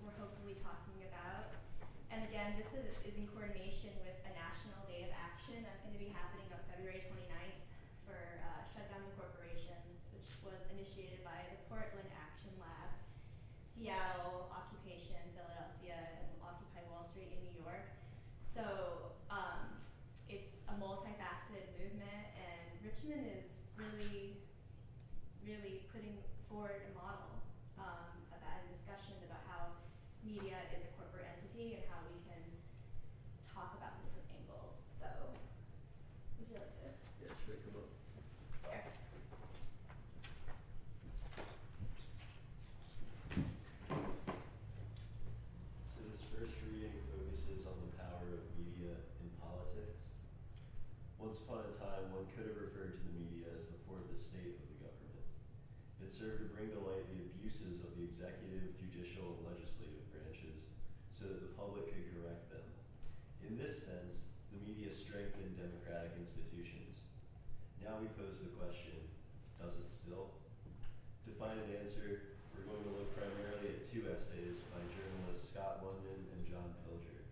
we're hopefully talking about. And again, this is in coordination with a National Day of Action that's going to be happening on February 29th for Shut Down the Corporations, which was initiated by the Portland Action Lab, Seattle, Occupation, Philadelphia, and Occupy Wall Street in New York. So it's a multifaceted movement, and Richmond is really putting forward a model about a discussion about how media is a corporate entity and how we can talk about the different angles. So, would you like to? Yeah, should I come up? Sure. So this first reading focuses on the power of media in politics. Once upon a time, one could have referred to the media as the fourth estate of the government. It served to bring to light the abuses of the executive, judicial, and legislative branches so that the public could correct them. In this sense, the media strengthened democratic institutions. Now we pose the question, does it still? To find an answer, we're going to look primarily at two essays by journalists Scott London and John Pilger.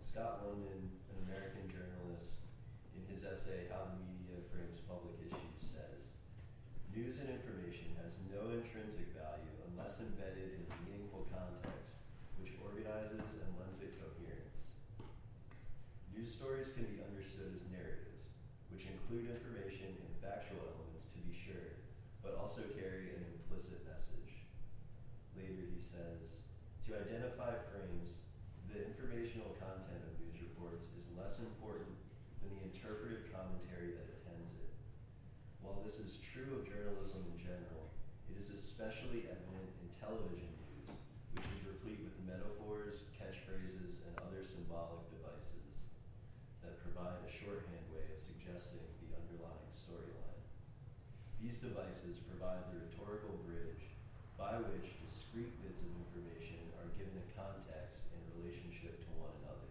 Scott London, an American journalist, in his essay, How the Media Frames Public Issues, says, "News and information has no intrinsic value unless embedded in a meaningful context, which organizes and lends it coherence. News stories can be understood as narratives, which include information and factual elements to be sure, but also carry an implicit message." Later he says, "To identify frames, the informational content of news reports is less important than the interpretive commentary that attends it. While this is true of journalism in general, it is especially evident in television news, which is replete with metaphors, catchphrases, and other symbolic devices that provide a shorthand way of suggesting the underlying storyline. These devices provide the rhetorical bridge by which discrete bits of information are given a context in relationship to one another.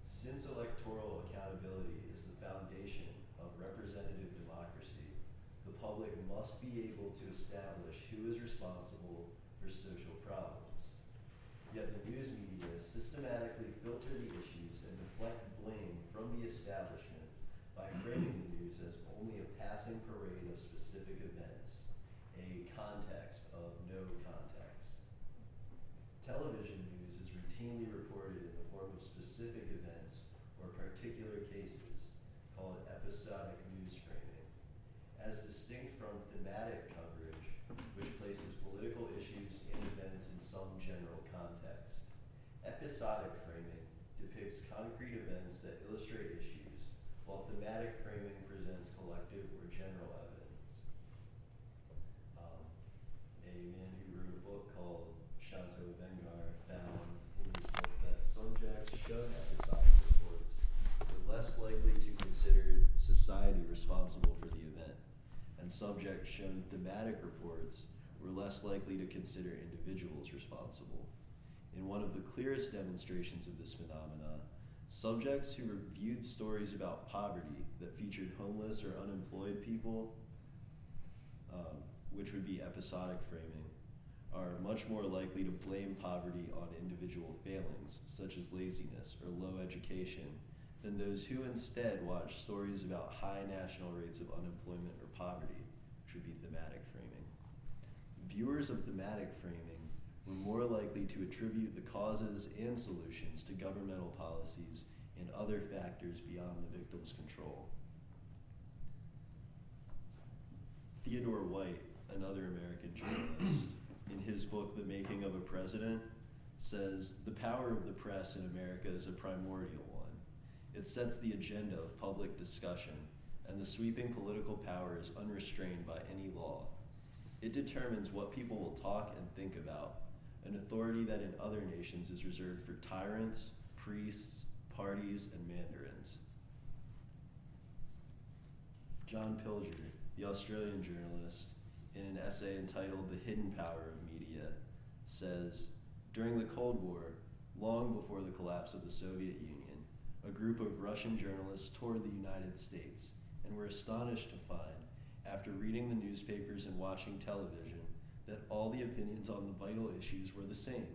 Since electoral accountability is the foundation of representative democracy, the public must be able to establish who is responsible for social problems. Yet the news media systematically filter the issues and deflect blame from the establishment by framing the news as only a passing parade of specific events, a context of no context. Television news is routinely reported in the form of specific events or particular cases, called episodic news framing, as distinct from thematic coverage, which places political issues and events in some general context. Episodic framing depicts concrete events that illustrate issues, while thematic framing presents collective or general evidence. A man who wrote a book called Shanto Vengar found in his book that subjects shown episodic reports were less likely to consider society responsible for the event, and subjects shown thematic reports were less likely to consider individuals responsible. In one of the clearest demonstrations of this phenomena, subjects who reviewed stories about poverty that featured homeless or unemployed people, which would be episodic framing, are much more likely to blame poverty on individual failings, such as laziness or low education, than those who instead watch stories about high national rates of unemployment or poverty, which would be thematic framing. Viewers of thematic framing were more likely to attribute the causes and solutions to governmental policies and other factors beyond the victim's control. Theodore White, another American journalist, in his book, The Making of a President, says, "The power of the press in America is a primordial one. It sets the agenda of public discussion, and the sweeping political power is unrestrained by any law. It determines what people will talk and think about, an authority that in other nations is reserved for tyrants, priests, parties, and mandarins." John Pilger, the Australian journalist, in an essay entitled The Hidden Power of Media, says, "During the Cold War, long before the collapse of the Soviet Union, a group of Russian journalists toured the United States and were astonished to find, after reading the newspapers and watching television, that all the opinions on the vital issues were the same.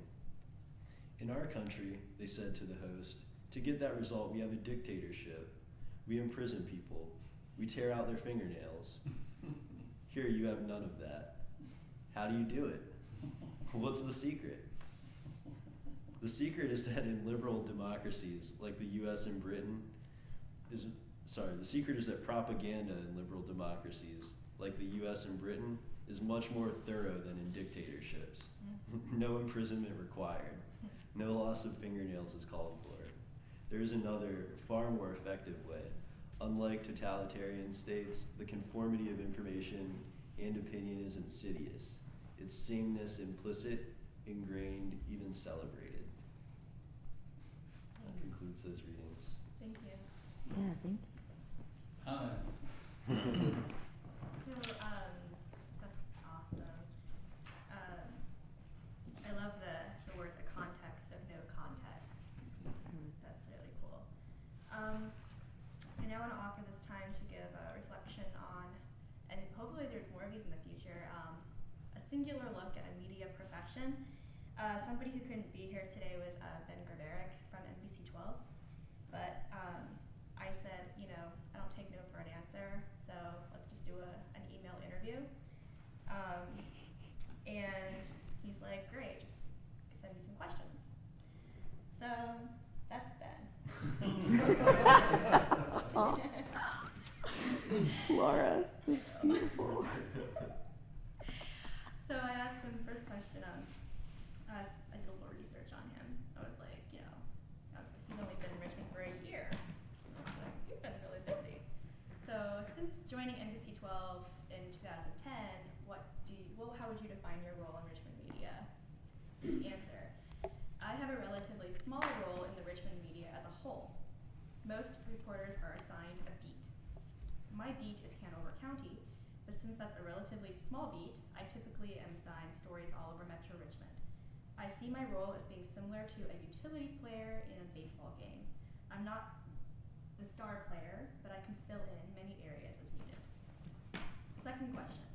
In our country, they said to the host, to get that result, we have a dictatorship. We imprison people. We tear out their fingernails. Here you have none of that. How do you do it? What's the secret? The secret is that in liberal democracies like the US and Britain, the secret is that propaganda in liberal democracies like the US and Britain is much more thorough than in dictatorships. No imprisonment required. No loss of fingernails is called for. There is another, far more effective way. Unlike totalitarian states, the conformity of information and opinion is insidious. Its sameness implicit, ingrained, even celebrated. That concludes those readings. Thank you. Yeah, thank you. So, that's awesome. I love the words, a context of no context. That's really cool. I now want to offer this time to give a reflection on, and hopefully there's more of these in the future, a singular look at a media profession. Somebody who couldn't be here today was Ben Graverick from NBC 12, but I said, I don't take no for an answer, so let's just do an email interview. And he's like, great, just send me some questions. So that's Ben. Oh. Laura, it's beautiful. So I asked him first question. I did a little research on him. I was like, he's only been in Richmond for a year. I was like, you've been really busy. So since joining NBC 12 in 2010, how would you define your role in Richmond media? Answer: I have a relatively small role in the Richmond media as a whole. Most reporters are assigned a beat. My beat is Hanover County, but since that's a relatively small beat, I typically am assigned stories all over Metro Richmond. I see my role as being similar to a utility player in a baseball game. I'm not the star player, but I can fill in many areas as needed. Second question.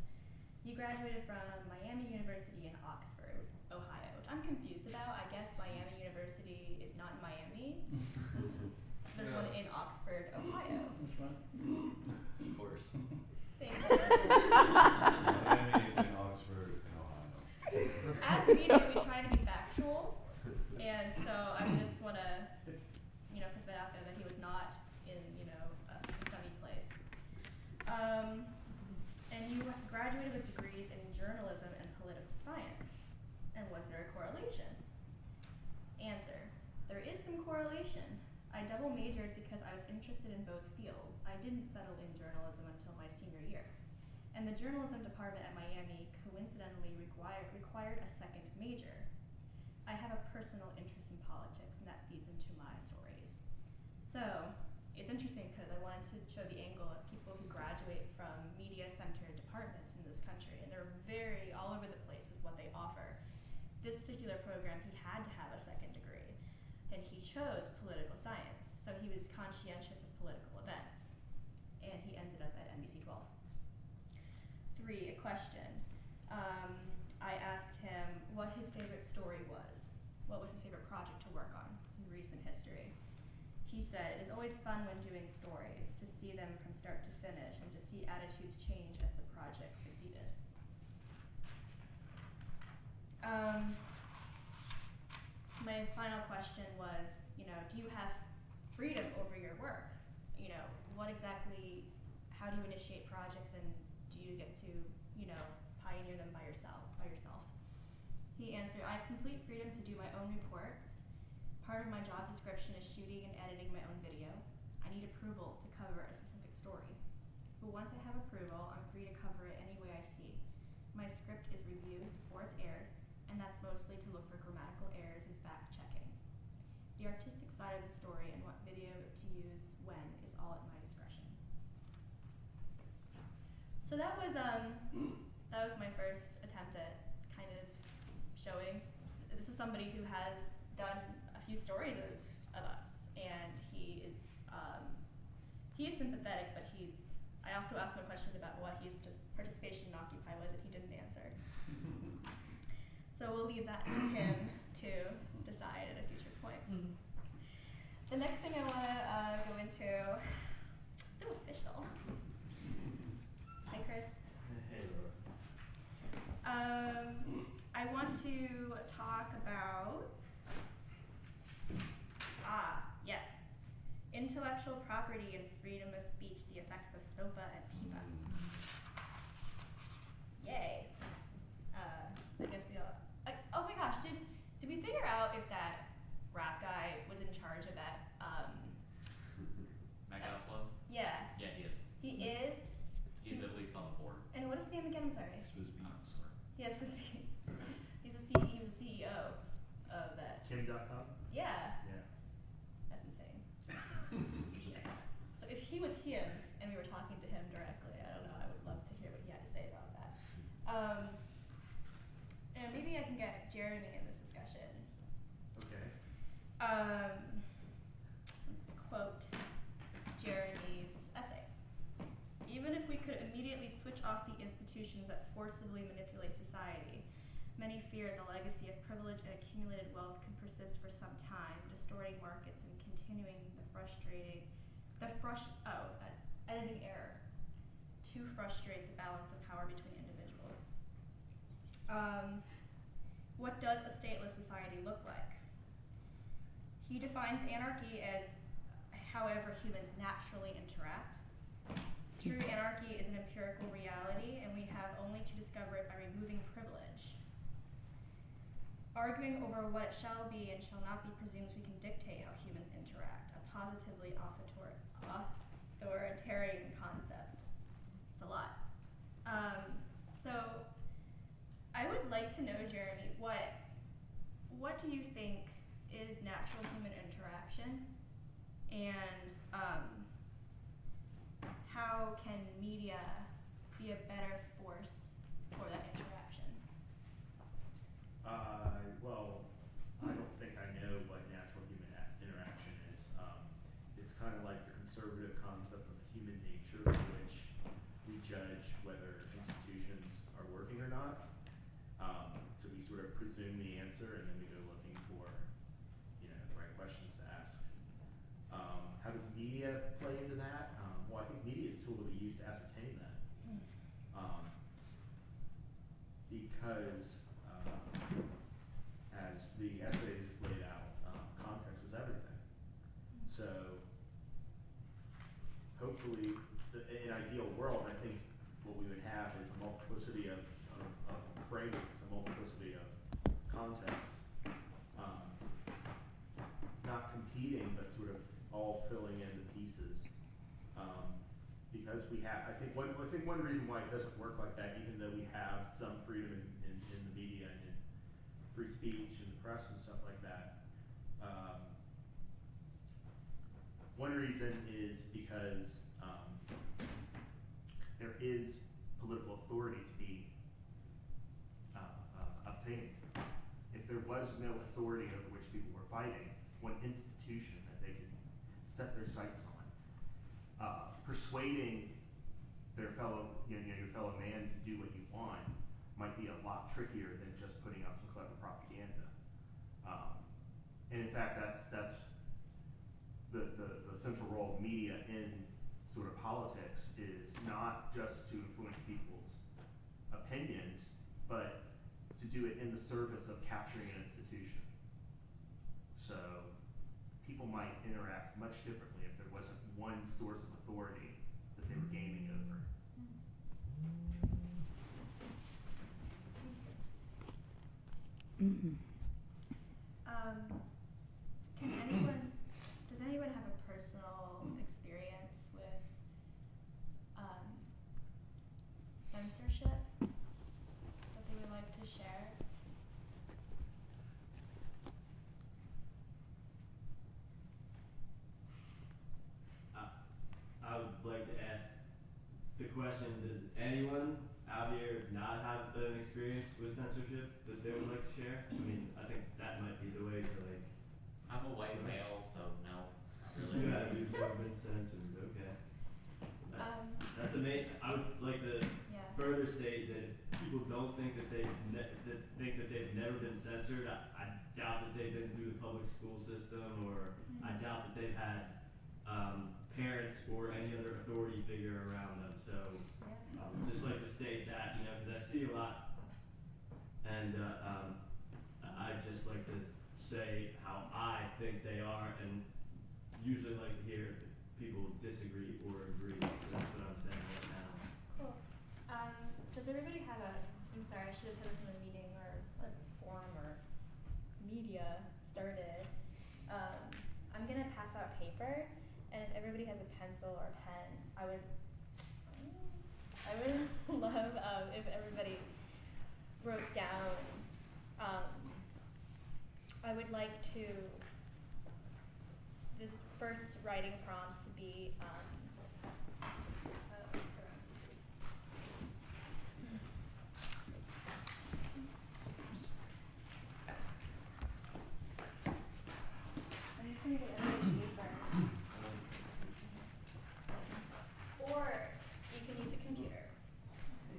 You graduated from Miami University in Oxford, Ohio, which I'm confused about. I guess Miami University is not in Miami. There's one in Oxford, Ohio. Which one? Of course. Thank you. Miami in Oxford in Ohio. As media, we try to be factual, and so I just want to, put that out there that he was not in, a sunny place. And you graduated with degrees in journalism and political science. And was there a correlation? Answer: there is some correlation. I double majored because I was interested in both fields. I didn't settle in journalism until my senior year. And the journalism department at Miami coincidentally required a second major. I have a personal interest in politics, and that feeds into my stories. So, it's interesting because I wanted to show the angle of people who graduate from media-centered departments in this country, and they're very all over the place with what they offer. This particular program, he had to have a second degree, and he chose political science, so he was conscientious of political events, and he ended up at NBC 12. 3, a question. I asked him what his favorite story was. What was his favorite project to work on in recent history? He said, it is always fun when doing stories, to see them from start to finish and to see attitudes change as the project succeeded. My final question was, do you have freedom over your work? How do you initiate projects, and do you get to, pioneer them by yourself? He answered, I have complete freedom to do my own reports. Part of my job description is shooting and editing my own video. I need approval to cover a specific story. But once I have approval, I'm free to cover it any way I see. My script is reviewed before it's aired, and that's mostly to look for grammatical errors and fact-checking. The artistic side of the story and what video to use when is all at my discretion. So that was my first attempt at kind of showing. This is somebody who has done a few stories of us, and he is sympathetic, but I also asked him a question about what his participation in Occupy was, and he didn't answer. So we'll leave that to him to decide at a future point. The next thing I want to go into, so official. Hi, Chris. Hey, Laura. I want to talk about, yes, intellectual property and freedom of speech, the effects of SOPA and PIPA. Yay. I guess we all, oh my gosh, did we figure out if that rap guy was in charge of that, Mega Upload? yeah, Yeah, he is. he is? He's at least on the board. And what is his name again? I'm sorry. Swiss Not Beats. sure. Yes, he was a CEO of that. Kim.com? Yeah, Yeah. that's insane. So if he was him and we were talking to him directly, I don't know, I would love to hear what he had to say about that. And maybe I can get Jeremy in this discussion. Okay. Let's quote Jeremy's essay. Even if we could immediately switch off the institutions that forcibly manipulate society, many fear the legacy of privilege and accumulated wealth could persist for some time, distorting markets and continuing editing error to frustrate the balance of power between individuals. What does a stateless society look like? He defines anarchy as however humans naturally interact. True anarchy is an empirical reality, and we have only to discover it by removing privilege. Arguing over what it shall be and shall not be presumes we can dictate how humans interact, a positively authoritarian concept. It's a lot. So I would like to know, Jeremy, what do you think is natural human interaction, and how can media be a better force for that interaction? Well, I don't think I know what natural human interaction is. It's kind of like the conservative concept of human nature, in which we judge whether institutions are working or not. So we sort of presume the answer, and then we go looking for, the right questions to ask. How does media play into that? Well, I think media is a tool that we use to ascertain that. Because as the essays laid out, context is everything. So hopefully, in an ideal world, I think what we would have is a multiplicity of framings, a multiplicity of contexts, not competing, but sort of all filling in the pieces. Because we have, I think one reason why it doesn't work like that, even though we have some freedom in the media and in free speech and the press and stuff like that. One reason is because there is political authority to be obtained. If there was no authority over which people were fighting, one institution that they could set their sights on, persuading their fellow, your fellow man to do what you want might be a lot trickier than just putting out some clever propaganda. And in fact, that's the central role of media in sort of politics, is not just to influence people's opinions, but to do it in the service of capturing an institution. So people might interact much differently if there wasn't one source of authority that they were gaming over. Mm-hmm. Does anyone have a personal experience with censorship that they would like to share? I would like to ask the question, does anyone out here not have an experience with censorship that they would like to share? I mean, I think that might be the way to like... I'm a white male, so no, not really. Yeah, you've never been censored, okay. That's amazing. I would like to further state that people don't think that think that they've never been censored, I doubt that they've been through the public school system, or I doubt that they've had parents or any other authority figure around them. So just like to state that, you know, because I see a lot, and I just like to say how I think they are, and usually like to hear people disagree or agree. So that's what I'm saying right now. Cool. Does everybody have I'm sorry, I should have said this in the meeting or this forum or media started. I'm gonna pass out paper, and if everybody has a pencil or a pen, I would love if everybody wrote down. I would like to this first writing prompt to be I'm just gonna get everybody paper. Or you can use a computer.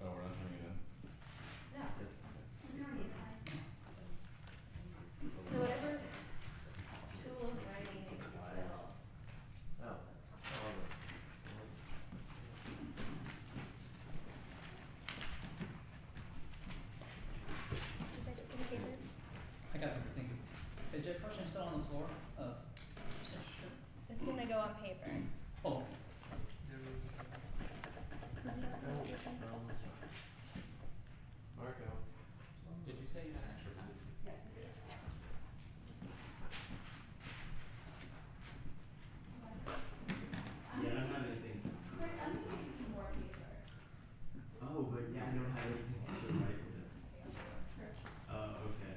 Oh, we're not turning it in? No. Yes. So whatever tool of writing makes you feel. Oh, Did I just get a paper? I got it, thank you. Is your question still on the floor? Censorship? It's gonna go on paper. Oh, Marco. Did you say you had an extra pen? Yeah, I don't have anything. Chris, I'm gonna give you some more paper. Oh, but yeah, I don't have anything to write with it. Okay.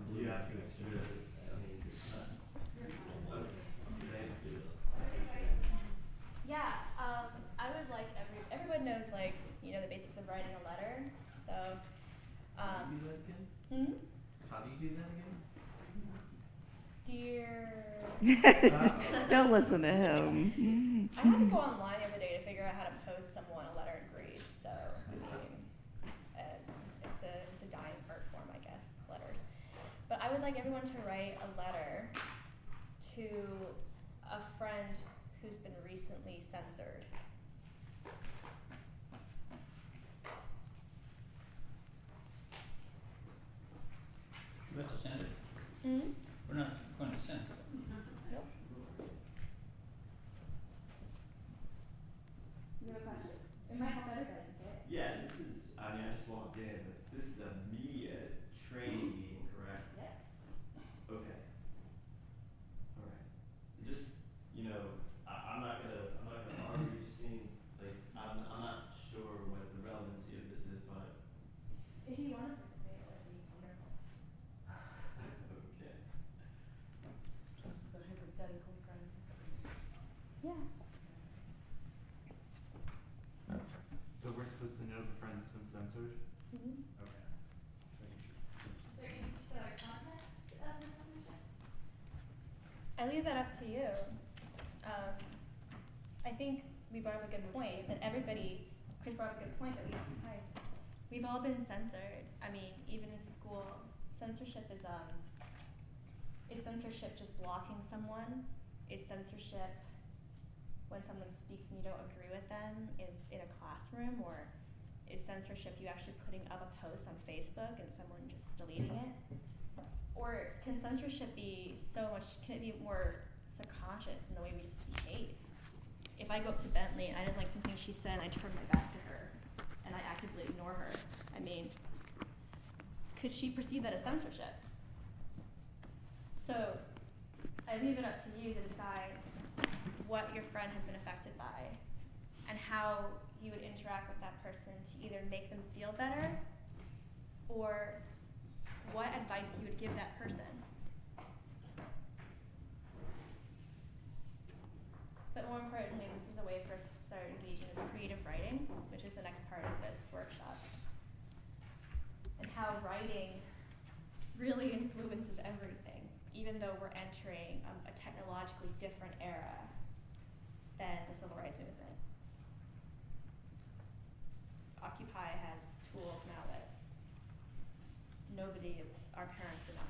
Do you have to extra? Yeah, I would like everyone knows like, you know, the basics of writing a letter. So How do you do that again? How do you do that again? Dear Don't listen to him. I had to go online the other day to figure out how to post someone a letter in Greece, so I mean, it's a dying art form, I guess, letters. But I would like everyone to write a letter to a friend who's been recently censored. we have to send it. Mm-hmm. We're not going to send it. Nope. You have a question? It might help everybody say it. Yeah, this is, I mean, I just walked in, but this is a media training meeting, correct? Yeah. Okay. Alright. Just, you know, I'm not gonna argue, it seems like, I'm not sure what the relevancy of this is, but, If you want to participate, that would be wonderful. okay. It's a hypothetical kind of. Yeah. So we're supposed to know the friend that's been censored? Mm-hmm. Okay. Is there any particular context of the censorship? I leave that up to you. I think we brought up a good point that Chris brought up a good point that we've all been censored. I mean, even in school, censorship is censorship just blocking someone? Is censorship when someone speaks and you don't agree with them in a classroom? Or is censorship you actually putting up a post on Facebook and someone just deleting it? Or can censorship be can it be more subconscious in the way we just behave? If I go up to Bentley and I didn't like something she said and I turn my back to her and I actively ignore her, I mean, could she perceive that as censorship? So I leave it up to you to decide what your friend has been affected by and how you would interact with that person to either make them feel better or what advice you would give that person. But more importantly, this is a way for us to start engaging in creative writing, which is the next part of this workshop. And how writing really influences everything, even though we're entering a technologically different era than the civil rights movement. Occupy has schools now that nobody, our parents did not